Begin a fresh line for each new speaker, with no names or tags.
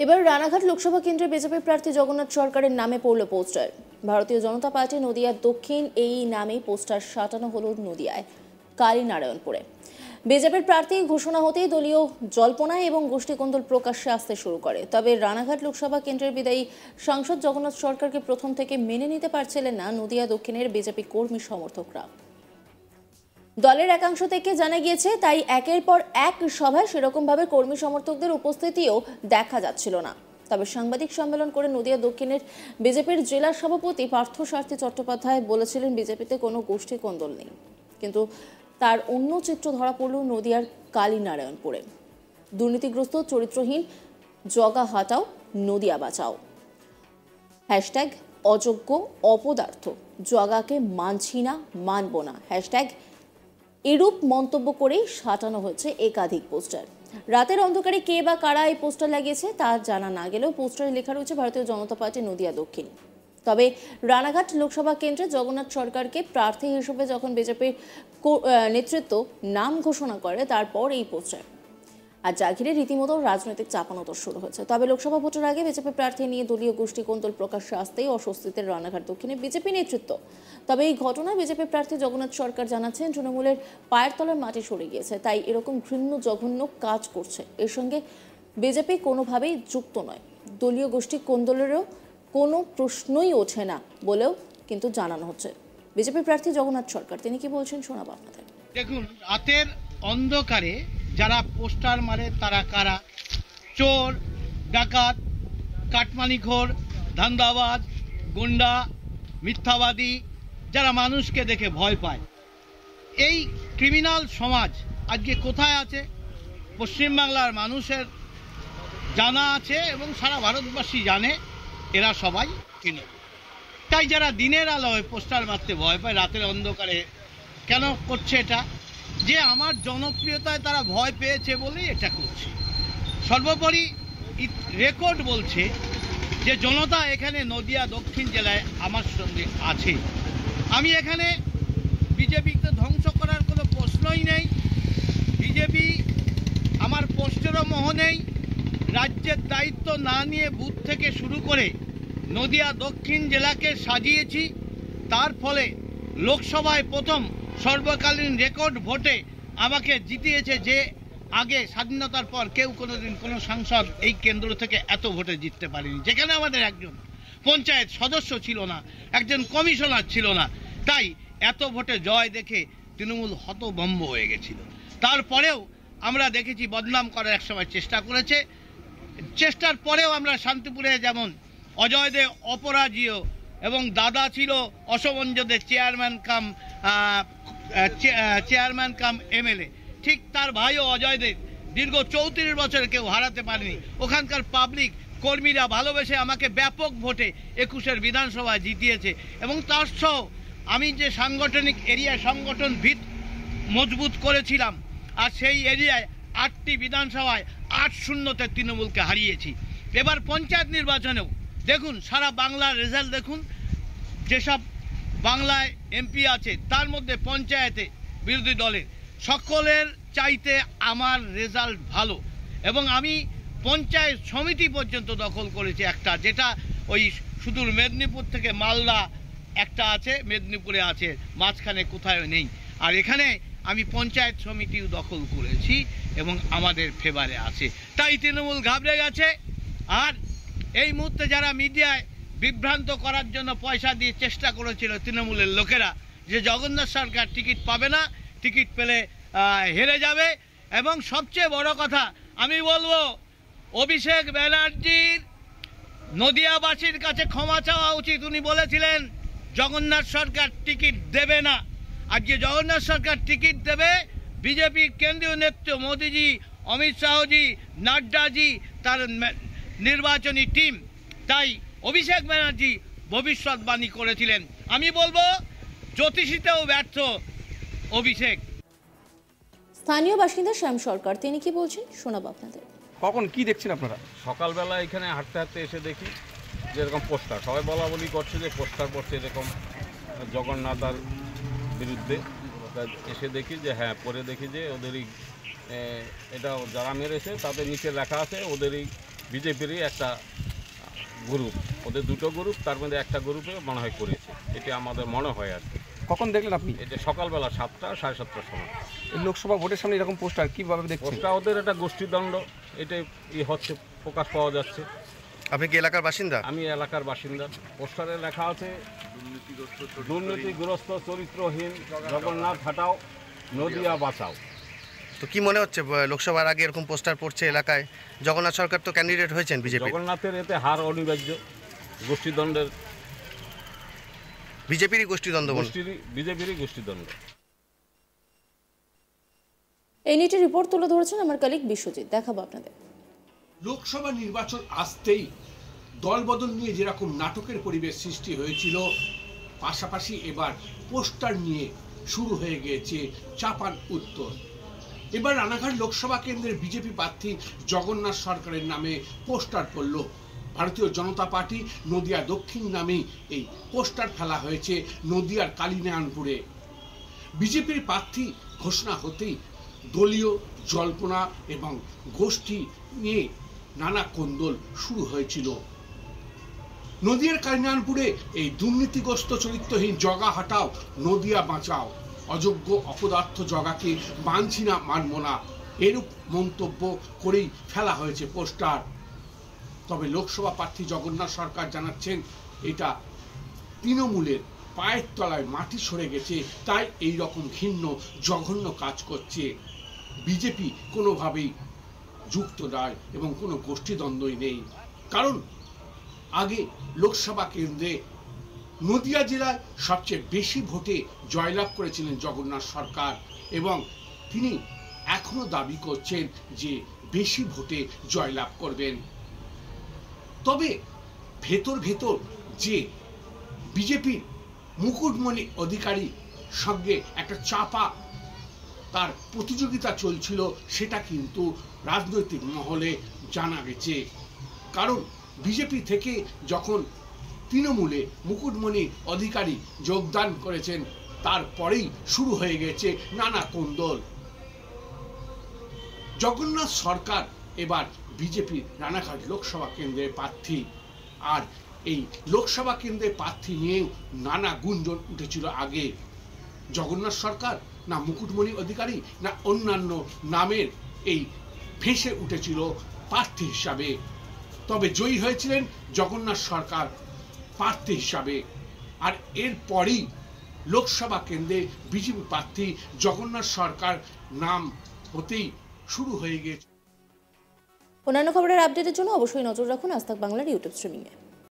এবার রানাঘাট লোকসভা কেন্দ্রে বিজেপি প্রার্থী জগন্নাথ সরকারের নামে পড়ল পোস্টার। ভারতীয় জনতা পার্টি নদিয়া দক্ষিণ এই নামে পোস্টার সাঁটানো হল নদিয়ায় কালীনারায়ণপুরে। বিজেপির প্রার্থী ঘোষণা হতেই দলীয় জল্পনা এবং গোষ্ঠীকন্দল প্রকাশ্যে আসতে শুরু করে। তবে রানাঘাট লোকসভা কেন্দ্রের বিদায়ী সাংসদ জগন্নাথ সরকারকে প্রথম থেকে মেনে নিতে পারছিলেন না নদিয়া দক্ষিণের বিজেপি কর্মী সমর্থকরা। দলের একাংশ থেকে জানা গিয়েছে, তাই একের পর এক সভায় সেরকমভাবে কর্মী সমর্থকদের উপস্থিতিও দেখা যাচ্ছিল না। তবে সাংবাদিক সম্মেলন করে নদিয়া দক্ষিণের বিজেপির জেলা সভাপতি পার্থসারথী চট্টোপাধ্যায় বলেছিলেন বিজেপিতে কোনো গোষ্ঠী কোন্দল নেই, কিন্তু তার অন্য চিত্র ধরা পড়ল নদিয়ার কালীনারায়ণপুরে। দুর্নীতিগ্রস্ত চরিত্রহীন জগা হাটাও নদিয়া বাঁচাও, হ্যাশট্যাগ অযোগ্য অপদার্থ, জগাকে মানছি না মানব না, হ্যাশট্যাগ এরূপ মন্তব্য করেই সাঁটানো হয়েছে একাধিক পোস্টার। রাতের অন্ধকারে কে বা কারা এই পোস্টার লাগিয়েছে তা জানা না গেলেও পোস্টারে লেখা রয়েছে ভারতীয় জনতা পার্টি নদিয়া দক্ষিণ। তবে রানাঘাট লোকসভা কেন্দ্রে জগন্নাথ সরকারকে প্রার্থী হিসেবে যখন বিজেপির নেতৃত্ব নাম ঘোষণা করে তারপর এই পোস্টার, আর যা ঘিরে রীতিমতো রাজনৈতিক চাপানোতর শুরু হয়েছে। তবে লোকসভা ভোটের আগে বিজেপি প্রার্থী নিয়ে দলীয় গোষ্ঠী কোন্দল প্রকাশ্যে আসতেই অস্বস্তিতে রানাঘাট দক্ষিণে বিজেপি নেতৃত্ব। তবে এই ঘটনায় বিজেপি প্রার্থী জগন্নাথ সরকার জানাচ্ছেন তৃণমূলের পায়ের তলার মাটি সরে গিয়েছে, তাই এরকম ঘৃণ্য জঘন্য কাজ করছে। এর সঙ্গে বিজেপি কোনোভাবেই যুক্ত নয়, দলীয় গোষ্ঠী কোন্দলেরও কোনো প্রশ্নই ওঠে না বলেও কিন্তু জানানো হচ্ছে। বিজেপি প্রার্থী জগন্নাথ সরকার তিনি কি বলছেন শোনাবো আপনাদের।
দেখুন, রাতের অন্ধকারে যারা পোস্টার মারে তারা কারা? চোর, ডাকাত, কাটমানিখোর, ধান্দাবাজ, গুন্ডা, মিথ্যাবাদী, যারা মানুষকে দেখে ভয় পায়। এই ক্রিমিনাল সমাজ আজকে কোথায় আছে পশ্চিমবাংলার মানুষের জানা আছে এবং সারা ভারতবাসী জানে, এরা সবাই তৃণমূল। তাই যারা দিনের আলোয় পোস্টার মারতে ভয় পায়, রাতের অন্ধকারে কেন করছে এটা? যে আমার জনপ্রিয়তায় তারা ভয় পেয়েছে বলেই এটা করছে। সর্বোপরি রেকর্ড বলছে যে জনতা এখানে নদিয়া দক্ষিণ জেলায় আমার সঙ্গে আছে। আমি এখানে বিজেপিকে ধ্বংস করার কোনো প্রশ্নই নেই। বিজেপি আমার পোস্টেরও মোহ নেই। রাজ্যের দায়িত্ব না নিয়ে বুথ থেকে শুরু করে নদিয়া দক্ষিণ জেলাকে সাজিয়েছি। তার ফলে লোকসভায় প্রথম সর্বকালীন রেকর্ড ভোটে আমাকে জিতিয়েছে, যে আগে স্বাধীনতার পর কেউ কোনোদিন কোনো সাংসদ এই কেন্দ্র থেকে এত ভোটে জিততে পারেনি। যেখানে আমাদের একজন পঞ্চায়েত সদস্য ছিল না, একজন কমিশনার ছিল না, তাই এত ভোটে জয় দেখে তৃণমূল হতভম্ব হয়ে গেছিল। তারপরেও আমরা দেখেছি বদনাম করার একসময় চেষ্টা করেছে। চেষ্টার পরেও আমরা শান্তিপুরে যেমন অজয় দে অপরাজীয় এবং দাদা ছিল অসমঞ্জদের চেয়ারম্যান কাম এমএলএ, ঠিক তার ভাইও অজয় দে দীর্ঘ 34 বছর কেউ হারাতে পারেনি। ওখানকার পাবলিক কর্মীরা ভালোবেসে আমাকে ব্যাপক ভোটে 21 বিধানসভায় জিতিয়েছে। এবং তার সহ আমি যে সাংগঠনিক সংগঠন ভিত মজবুত করেছিলাম, আর সেই এরিয়ায় 8টি বিধানসভায় 8-0-তে তৃণমূলকে হারিয়েছি। এবার পঞ্চায়েত নির্বাচনেও দেখুন, সারা বাংলার রেজাল্ট দেখুন, যেসব বাংলায় এমপি আছে তার মধ্যে পঞ্চায়েতে বিরোধী দলের সকলের চাইতে আমার রেজাল্ট ভালো। এবং আমি পঞ্চায়েত সমিতি পর্যন্ত দখল করেছি একটা, যেটা ওই সুদূর মেদিনীপুর থেকে মালদা একটা আছে, মেদিনীপুরে আছে, মাঝখানে কোথাও নেই। আর এখানে আমি পঞ্চায়েত সমিতিও দখল করেছি এবং আমাদের ফেভারে আছে। তাই তৃণমূল ঘাবড়ে গেছে। আর এই মুহূর্তে যারা মিডিয়ায় বিভ্রান্ত করার জন্য পয়সা দিয়ে চেষ্টা করেছিল তৃণমূলের লোকেরা, যে জগন্নাথ সরকার টিকিট পাবে না, টিকিট পেলে হেরে যাবে। এবং সবচেয়ে বড় কথা আমি বলবো, অভিষেক ব্যানার্জির নদিয়াবাসীর কাছে ক্ষমা চাওয়া উচিত। উনি বলেছিলেন জগন্নাথ সরকার টিকিট দেবে না। আজকে জগন্নাথ সরকার টিকিট দেবে, বিজেপির কেন্দ্রীয় নেতৃত্ব মোদিজি, অমিত শাহজি, নাড্ডাজি, তার নির্বাচনী টিম। তাই অভিষেক ব্যানার্জি ভবিষ্যৎবাণী করেছিলেন। আমি বলবো জ্যোতিষীতেও ব্যর্থ অভিষেক।
স্থানীয় বাসিন্দা শ্যাম সরকার তিনি কি বলছেন শোনাবো আপনাদের।
কখন কি দেখছেন আপনারা?
সকালবেলা এখানে হাঁটতে হাঁটতে এসে দেখি যে এরকম পোস্টার, সবাই বলা বলি করছে যে পোস্টার পড়ছে এরকম জগন্নাথের বিরুদ্ধে। এসে দেখি যে হ্যাঁ, পরে দেখি যে ওদেরই এটা যারা মেরেছে তাদের নিচে লেখা আছে ওদেরই বিজেপিরই একটা গ্রুপ, ওদের দুটো গ্রুপ, তার মধ্যে একটা গ্রুপে মনে হয় করেছে, এটা আমাদের মনে হয় আর কি।
কখন দেখলেন আপনি?
এটা সকালবেলা 7টা 7:30টার সময়।
এই লোকসভা ভোটের সামনে এরকম পোস্টার কিভাবে দেখছেন?
পোস্টটা ওদের একটা গোষ্ঠীদ্বন্দ্ব, এটাই হচ্ছে, প্রকাশ পাওয়া যাচ্ছে।
আপনি কি এলাকার বাসিন্দা?
আমি এলাকার বাসিন্দা। পোস্টারে লেখা আছে দুর্নীতিগ্রস্ত চরিত্রহীন জগন্নাথ হাটাও, নদিয়া বাঁচাও।
তো কি মনে হচ্ছে লোকসভার আগে এরকম পোস্টার পড়ছে এলাকায়? জগন্নাথ সরকার তো ক্যান্ডিডেট হয়েছেন বিজেপি।
জগন্নাথের এতে হার অনিবার্য, গোষ্ঠীদ্বন্দ্বের,
বিজেপিরই গোষ্ঠীদ্বন্দ্ব।
বিজেপিরই গোষ্ঠীদ্বন্দ্ব।
এই নিয়ে রিপোর্ট তুলে ধরেছেন আমার কলিগ বিশ্বজিৎ, দেখাবো আপনাদের।
লোকসভা নির্বাচন আসতেই দলবদল নিয়ে যেরকম নাটকের পরিবেশ সৃষ্টি হয়েছিল, পাশাপাশি এবার পোস্টার নিয়ে শুরু হয়ে গিয়েছে চাপান উত্তর। এবার রানাঘাট লোকসভা কেন্দ্রের বিজেপি প্রার্থী জগন্নাথ সরকারের নামে পোস্টার পড়ল। ভারতীয় জনতা পার্টি নদিয়া দক্ষিণ নামেই এই পোস্টার ফেলা হয়েছে নদিয়ার কালিনারায়ণপুরে। বিজেপির প্রার্থী ঘোষণা হতেই দলীয় জল্পনা এবং গোষ্ঠী নিয়ে নানা কোন্দল শুরু হয়েছিল। নদিয়ার কালিনারায়ণপুরে এই দুর্নীতিগ্রস্ত চরিত্রহীন জগা হাটাও, নদিয়া বাঁচাও, অযোগ্য অপদার্থ জগাকে মানছি না, মানব না, এরূপ মন্তব্য করেই ফেলা হয়েছে পোস্টার। তবে লোকসভা প্রার্থী জগন্নাথ সরকার জানাচ্ছেন এটা তৃণমূলের পায়ের তলায় মাটি সরে গেছে, তাই এই রকম ঘৃণ্য জঘন্য কাজ করছে। বিজেপি কোনোভাবেই যুক্ত নয় এবং কোনো গোষ্ঠীদ্বন্দ্বই নেই। কারণ আগে লোকসভা কেন্দ্রে নদিয়া জেলায় সবচেয়ে বেশি ভোটে জয়লাভ করেছিলেন জগন্নাথ সরকার এবং তিনি এখনো দাবি করছেন যে বেশি ভোটে জয়লাভ করবেন। তবে ভেতর ভেতর যে বিজেপির মুকুটমণি অধিকারী সঙ্গে একটা চাপা তার প্রতিযোগিতা চলছিল, সেটা কিন্তু রাজনৈতিক মহলে জানা গেছে। কারণ বিজেপি থেকে যখন তৃণমূলে মুকুটমণি অধিকারী যোগদান করেছেন, তারপরেই শুরু হয়ে গেছে নানা কোন্দল। জগন্নাথ সরকার এবার বিজেপির রানাঘাট লোকসভা কেন্দ্রের প্রার্থী, আর এই লোকসভা কেন্দ্রের প্রার্থী নিয়েও নানা গুঞ্জন উঠেছিল আগে। জগন্নাথ সরকার না মুকুটমণি অধিকারী না অন্যান্য নামের এই ভেসে উঠেছিল প্রার্থী হিসাবে। তবে জয়ী হয়েছিলেন জগন্নাথ সরকার প্রার্থী হিসাবে। আর এরপরই লোকসভা কেন্দ্রে বিজেপি প্রার্থী জগন্নাথ সরকার নাম হতেই শুরু হয়ে গেছে।
অন্যান্য খবরের আপডেটের জন্য অবশ্যই নজর রাখুন আজ তাক বাংলার ইউটিউব স্ট্রিমিংয়ে।